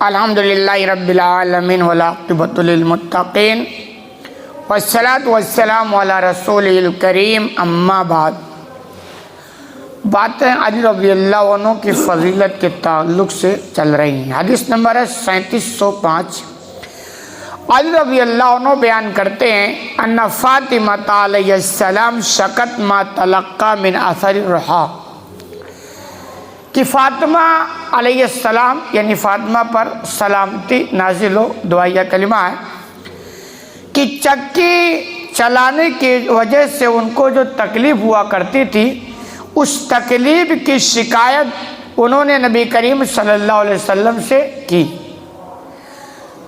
الحمدللہ رب العالمین والعاقبۃ للمتقین والصلاۃ والسلام علی رسول الکریم اما بعد۔ باتیں علی رضی اللہ عنہ کی فضیلت کے تعلق سے چل رہی ہیں۔ حدیث نمبر ہے 3705۔ علی رضی اللہ عنہ بیان کرتے ہیں ان فاطمہ علیہ السلام شکت ما تلقى من اثر الرحا، کہ فاطمہ علیہ السلام یعنی فاطمہ پر سلامتی نازل ہو، دعائیہ کلمہ ہے، کہ چکی چلانے کی وجہ سے ان کو جو تکلیف ہوا کرتی تھی، اس تکلیف کی شکایت انہوں نے نبی کریم صلی اللہ علیہ وسلم سے کی۔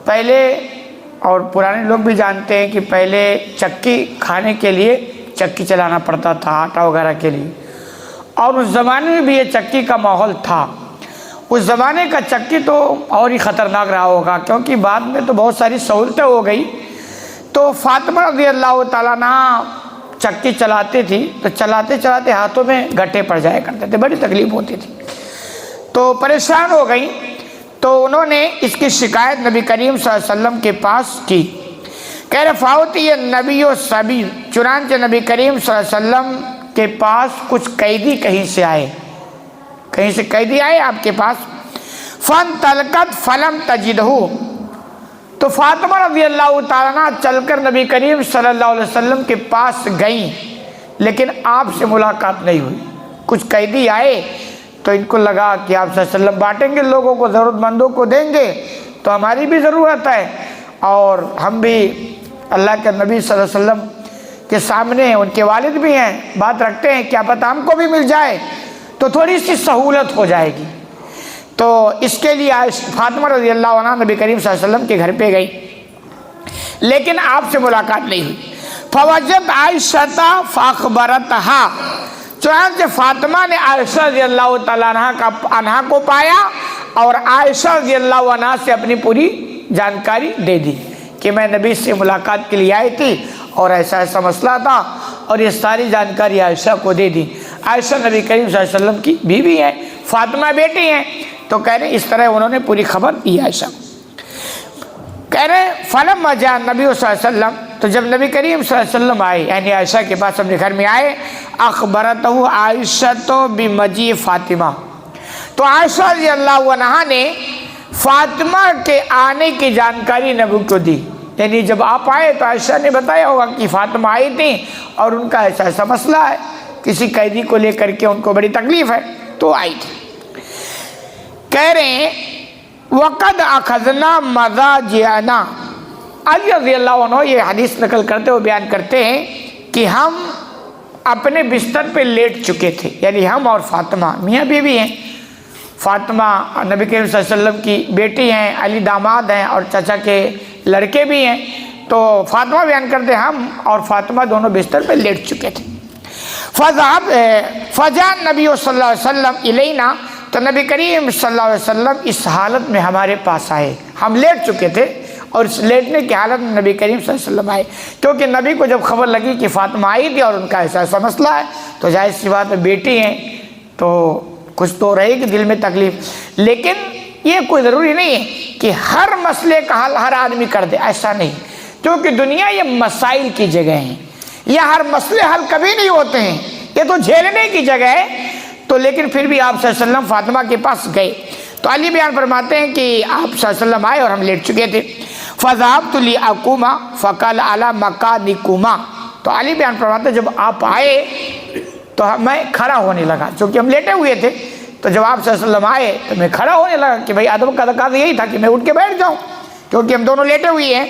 پہلے اور پرانے لوگ بھی جانتے ہیں کہ پہلے چکی کھانے کے لیے چکی چلانا پڑتا تھا، آٹا وغیرہ کے لیے، اور اس زمانے میں بھی یہ چکی کا ماحول تھا۔ اس زمانے کا چکی تو اور ہی خطرناک رہا ہوگا، کیونکہ بعد میں تو بہت ساری سہولتیں ہو گئی۔ تو فاطمہ رضی اللہ تعالیٰ عنہ چکی چلاتی تھی، تو چلاتے چلاتے ہاتھوں میں گھٹے پڑ جایا کرتے تھے، بڑی تکلیف ہوتی تھی، تو پریشان ہو گئی۔ تو انہوں نے اس کی شکایت نبی کریم صلی اللہ علیہ وسلم کے پاس کی۔ کہہ رہے فاوتی نبی و سبیر، چنانچہ نبی کریم صلی اللہ علیہ وسلم کے پاس کچھ قیدی کہیں سے آئے، کہیں سے قیدی آئے آپ کے پاس۔ فن تلقت فلم تجدہ، تو فاطمہ رضی اللہ تعالیٰ عنہ چل کر نبی کریم صلی اللہ علیہ وسلم کے پاس گئیں، لیکن آپ سے ملاقات نہیں ہوئی۔ کچھ قیدی آئے تو ان کو لگا کہ آپ صلی اللہ علیہ وسلم بانٹیں گے، لوگوں کو، ضرورت مندوں کو دیں گے، تو ہماری بھی ضرورت ہے، اور ہم بھی اللہ کے نبی صلی اللہ علیہ وسلم کے سامنے، ان کے والد بھی ہیں، بات رکھتے ہیں، کیا پتہ ہم کو بھی مل جائے تو تھوڑی سی سہولت ہو جائے گی۔ تو اس کے لیے فاطمہ رضی اللہ عنہ نبی کریم صلی اللہ علیہ وسلم کے گھر پہ گئی، لیکن آپ سے ملاقات نہیں ہوئی۔ فوجد عائشہ فاخبرتہا، چنانچہ فاطمہ نے عائشہ رضی اللہ تعالیٰ عنہ کو پایا اور عائشہ رضی اللہ عنہ سے اپنی پوری جانکاری دے دی کہ میں نبی سے ملاقات کے لیے آئی تھی اور ایسا ایسا مسئلہ تھا، اور یہ ساری جانکاری عائشہ کو دے دی۔ عائشہ نبی کریم صلی اللہ علیہ وسلم کی بیوی ہیں، فاطمہ بیٹی ہیں، تو کہہ رہے اس طرح انہوں نے پوری خبر دی عائشہ کو۔ کہہ رہے فلما جاء نبی صلی اللہ علیہ وسلم، تو جب نبی کریم صلی اللہ علیہ وسلم آئے، یعنی عائشہ کے پاس اپنے گھر میں آئے، اخبرتہ عائشہ بمجیء فاطمہ، تو عائشہ رضی اللہ عنہا نے فاطمہ کے آنے کی جانکاری نبی کو دی۔ یعنی جب آپ آئے تو عائشہ نے بتایا ہوگا کہ فاطمہ آئی تھی اور ان کا ایسا ایسا مسئلہ ہے، کسی قیدی کو لے کر کے ان کو بڑی تکلیف ہے، تو آئی تھی۔ کہہ رہے ہیں وَقَدْ أَخَذْنَا مَضَاجِعَنَا، علی رضی اللہ عنہ یہ حدیث نقل کرتے ہوئے بیان کرتے ہیں کہ ہم اپنے بستر پہ لیٹ چکے تھے، یعنی ہم اور فاطمہ میاں بیوی ہیں۔ فاطمہ نبی کریم صلی اللہ علیہ وسلم کی بیٹی ہیں، علی داماد ہیں، اور چچا کے لڑکے بھی ہیں۔ تو فاطمہ بیان کرتے ہم اور فاطمہ دونوں بستر پہ لیٹ چکے تھے۔ فجاء نبی صلی اللہ علیہ وسلم الینا، تو نبی کریم صلی اللہ علیہ وسلم اس حالت میں ہمارے پاس آئے، ہم لیٹ چکے تھے اور اس لیٹنے کی حالت میں نبی کریم صلی اللہ علیہ وسلم آئے، کیونکہ نبی کو جب خبر لگی کہ فاطمہ آئی تھی اور ان کا ایسا ایسا مسئلہ ہے، تو ظاہر سی بات ہے بیٹی ہیں تو کچھ تو رہے گی دل میں تکلیف۔ لیکن یہ کوئی ضروری نہیں ہے کہ ہر مسئلے کا حل ہر آدمی کر دے، ایسا نہیں، کیونکہ دنیا یہ مسائل کی جگہ ہے، یہ ہر مسئلے حل کبھی نہیں ہوتے ہیں، یہ تو جھیلنے کی جگہ ہے۔ تو لیکن پھر بھی آپ صلی اللہ علیہ وسلم فاطمہ کے پاس گئے، تو علی بیان فرماتے ہیں کہ آپ صلی اللہ علیہ وسلم آئے اور ہم لیٹ چکے تھے۔ فذهبت لأقوم فقال على مكانكما، تو علی بیان فرماتے ہیں جب آپ آئے تو میں کھڑا ہونے لگا، چونکہ ہم لیٹے ہوئے تھے، تو جب آپ صلی اللہ علیہ وسلم آئے تو میں کھڑا ہونے لگا کہ بھائی ادب کا تقاضا یہی تھا کہ میں اٹھ کے بیٹھ جاؤں، کیونکہ ہم دونوں لیٹے ہوئے ہیں۔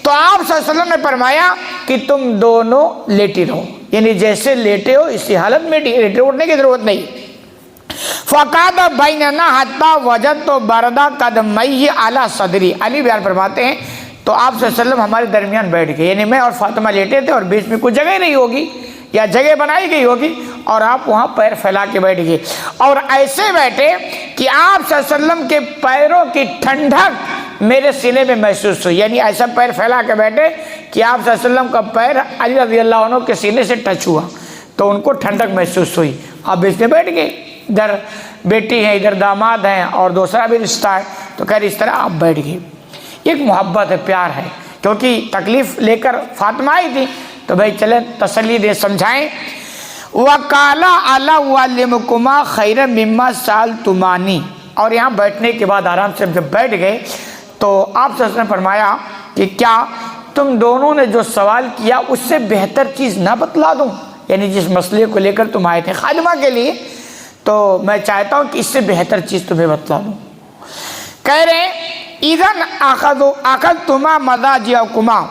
تو آپ صلی اللہ علیہ وسلم نے فرمایا کہ تم دونوں لیٹی رہو، یعنی جیسے لیٹے ہو اسی حالت میں لیٹے، اٹھنے کی ضرورت نہیں۔ فقاد بیننا حتی وجدت برد قدمی علی صدری، علی بیان فرماتے ہیں تو آپ صلی اللہ علیہ وسلم ہمارے درمیان بیٹھ گئے، یعنی میں اور فاطمہ لیٹے تھے اور بیچ میں کوئی جگہ نہیں ہوگی یا جگہ بنائی گئی ہوگی، اور آپ وہاں پیر پھیلا کے بیٹھ گئے، اور ایسے بیٹھے کہ آپ صلی اللہ علیہ وسلم کے پیروں کی ٹھنڈک میرے سینے میں محسوس ہوئی، یعنی ایسا پیر پھیلا کے بیٹھے کہ آپ صلی اللہ علیہ وسلم کا پیر علی رضی اللہ عنہ کے سینے سے ٹچ ہوا، تو ان کو ٹھنڈک محسوس ہوئی، آپ بیچ میں بیٹھ گئے، ادھر بیٹی ہیں، ادھر داماد ہیں، اور دوسرا بھی رشتہ ہے، تو کہہ رہے اس طرح آپ بیٹھ گئے. ایک محبت ہے، پیار ہے، کیونکہ تکلیف لے کر فاطمہ آئی تھی تو بھائی چلیں تسلی دے سمجھائیں. وَقَالَ أَلَا أُعَلِّمُكُمَا خَيْرًا مِمَّا سَأَلْتُمَانِي. اور یہاں بیٹھنے کے بعد آرام سے جب بیٹھ گئے تو آپ صلی اللہ علیہ وسلم نے فرمایا کہ کیا تم دونوں نے جو سوال کیا اس سے بہتر چیز نہ بتلا دوں؟ یعنی جس مسئلے کو لے کر تم آئے تھے خادمہ کے لیے، تو میں چاہتا ہوں کہ اس سے بہتر چیز تمہیں بتلا دوں. کہہ رہے اِذَنْ أَخَذْتُمَا مَضَاجِعَكُمَا.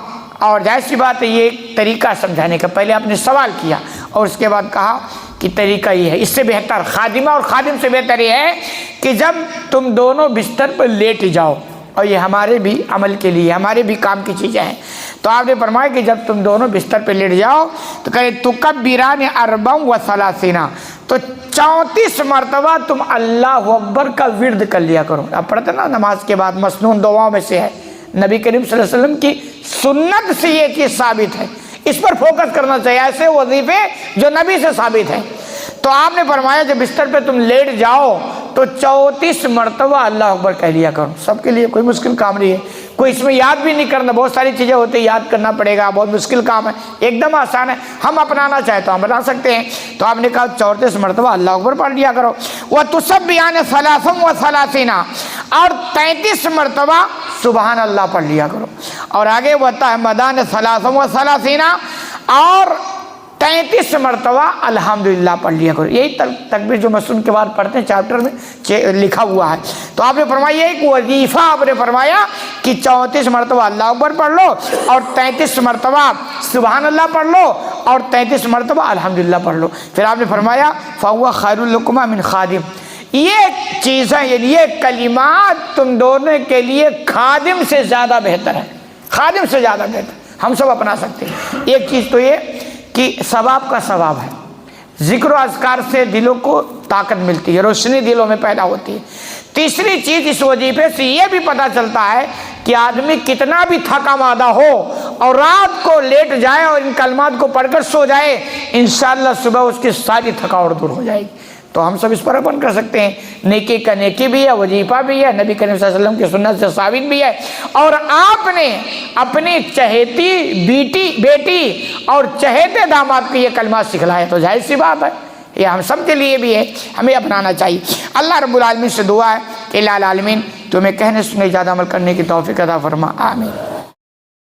اور ظاہر سی بات ہے یہ ایک طریقہ سمجھانے کا، پہلے آپ نے سوال کیا اور اس کے بعد کہا کہ طریقہ یہ ہے، اس سے بہتر خادمہ اور خادم سے بہتر یہ ہے کہ جب تم دونوں بستر پر لیٹ جاؤ، اور یہ ہمارے بھی عمل کے لیے، ہمارے بھی کام کی چیزیں ہیں. تو آپ نے فرمایا کہ جب تم دونوں بستر پہ لیٹ جاؤ تو کہے تکبران 34، تو 34 مرتبہ تم اللہ اکبر کا ورد کر لیا کرو. اب پڑھتے نا نماز کے بعد مسنون دعاؤں میں سے ہے، نبی کریم صلی اللہ علیہ وسلم کی سنت سے یہ چیز ثابت ہے، اس پر فوکس کرنا چاہیے، ایسے وظیفے جو نبی سے ثابت ہے. تو آپ نے فرمایا جب بستر پہ تم لیٹ جاؤ تو 34 مرتبہ اللہ اکبر کہہ لیا کرو. سب کے لیے کوئی مشکل کام نہیں ہے، کوئی اس میں یاد بھی نہیں کرنا، بہت ساری چیزیں ہوتی ہیں یاد کرنا پڑے گا، بہت مشکل کام ہے، ایک دم آسان ہے. ہم اپنانا چاہے تو ہم بنا سکتے ہیں. تو آپ نے کہا 34 مرتبہ اللہ اکبر پڑھ لیا کرو. وَتُسَبِّحَانَ ثَلَاثًا وَثَلَاثِينَ، اور 33 مرتبہ سبحان اللہ پڑھ لیا کرو. اور آگے وَتَحْمَدَانَ ثَلَاثًا وَثَلَاثِينَ، اور 33 مرتبہ الحمدللہ پڑھ لیا کرو. یہی تکبیر جو مسنون کے بعد پڑھتے ہیں چیپٹر میں لکھا ہوا ہے. تو آپ نے فرمایا ایک وظیفہ آپ نے فرمایا کہ 34 مرتبہ اللہ اکبر پڑھ لو اور 33 مرتبہ سبحان اللہ پڑھ لو اور 33 مرتبہ الحمدللہ پڑھ لو. پھر آپ نے فرمایا فَهُوَ خَيْرٌ لَكُمَا مِنْ خَادِمٍ. یہ چیزیں یعنی یہ کلمات تم دونوں کے لیے خادم سے زیادہ بہتر ہے، خادم سے زیادہ بہتر. ہم سب اپنا سکتے ہیں. ایک چیز تو یہ کہ ثواب کا ثواب ہے، ذکر و اذکار سے دلوں کو طاقت ملتی ہے، روشنی دلوں میں پیدا ہوتی ہے. تیسری چیز اس وظیفے سے یہ بھی پتہ چلتا ہے کہ آدمی کتنا بھی تھکا مادہ ہو اور رات کو لیٹ جائے اور ان کلمات کو پڑھ کر سو جائے، انشاءاللہ صبح اس کی ساری تھکاوٹ دور ہو جائے گی. تو ہم سب اس پر عمل کر سکتے ہیں. نیکی کا نیکی بھی ہے، وظیفہ بھی ہے، نبی کریم صلی اللہ علیہ وسلم کی سنت سے ثابت بھی ہے. اور آپ نے اپنی چہیتی بیٹی اور چہیتے داماد کو یہ کلمات سکھلائے، تو ظاہر سی بات ہے یہ ہم سب کے لیے بھی ہے، ہمیں اپنانا چاہیے. اللہ رب العالمین سے دعا ہے کہ الہ العالمین تمہیں کہنے سننے زیادہ عمل کرنے کی توفیق عطا فرما. آمین.